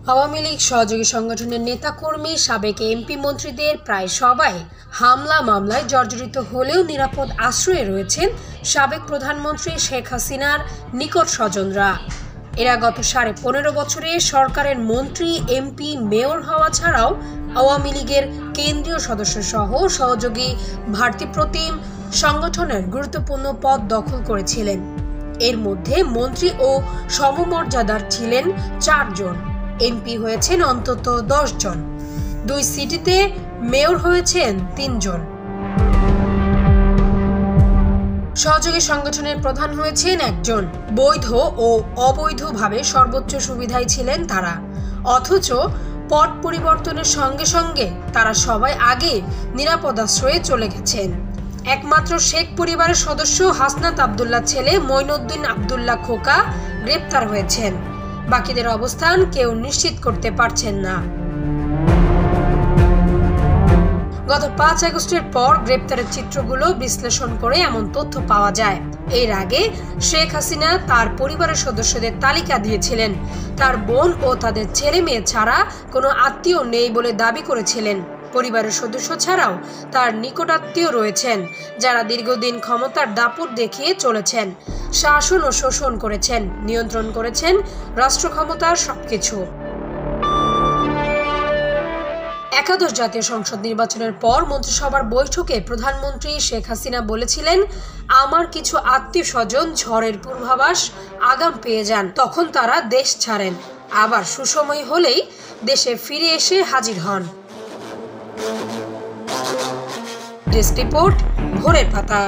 আওয়ামী লীগ সহযোগী সংগঠনের নেতাকর্মী সাবেক এমপি মন্ত্রীদের প্রায় সবাই হামলা মামলায় জর্জরিত হলেও নিরাপদ আশ্রয়ে রয়েছেন সাবেক প্রধানমন্ত্রী শেখ হাসিনার নিকট স্বজনরা। এরা গত 15.5 বছরে সরকারের মন্ত্রী, এমপি, মেয়র হওয়া ছাড়াও আওয়ামী লীগের কেন্দ্রীয় সদস্য সহ সহযোগী ভাতৃপ্রতিম সংগঠনের গুরুত্বপূর্ণ পদ দখল করেছিলেন। এর মধ্যে মন্ত্রী ও সমমর্যাদার ছিলেন 4 জন, এমপি হয়েছেন অন্তত 10 জন, 2 সিটিতে মেয়র হয়েছেন 3 জন। সহযোগী সংগঠনের প্রধান হয়েছেন 1 জন। বৈধ ও অবৈধভাবে সর্বোচ্চ সুবিধায় ছিলেন তারা, অথচ পদ পরিবর্তনের সঙ্গে সঙ্গে তারা সবাই আগে নিরাপদ আশ্রয়ে চলে গেছেন। একমাত্র শেখ পরিবারের সদস্য হাসনাত আব্দুল্লাহ ছেলে মঈনুদ্দিন আব্দুল্লাহ খোকা গ্রেপ্তার হয়েছেন। বাকিদের অবস্থান কেউ নিশ্চিত করতে পারছেন না। গত 5 আগস্টের পর গ্রেপ্তারের চিত্রগুলো বিশ্লেষণ করে এমন তথ্য পাওয়া যায়। এর আগে শেখ হাসিনা তার পরিবারের সদস্যদের তালিকা দিয়েছিলেন। তার বোন ও তাদের ছেলে মেয়ে ছাড়া কোনো আত্মীয় নেই বলে দাবি করেছিলেন। পরিবারের সদস্য ছাড়াও তার নিকটাত্মীয় রয়েছেন, যারা দীর্ঘদিন ক্ষমতার দাপট দেখিয়ে চলেছেন, শাসন ও শোষণ করেছেন, নিয়ন্ত্রণ করেছেন রাষ্ট্র ক্ষমতার সবকিছু। একাদশ জাতীয় সংসদ নির্বাচনের পর মন্ত্রিসভার বৈঠকে প্রধানমন্ত্রী শেখ হাসিনা বলেছিলেন, আমার কিছু আত্মীয় স্বজন ঝড়ের পূর্বাভাস আগাম পেয়ে যান, তখন তারা দেশ ছাড়েন, আবার সুসময় হলেই দেশে ফিরে এসে হাজির হন। ডেস্ক রিপোর্ট, ভোরের পাতা।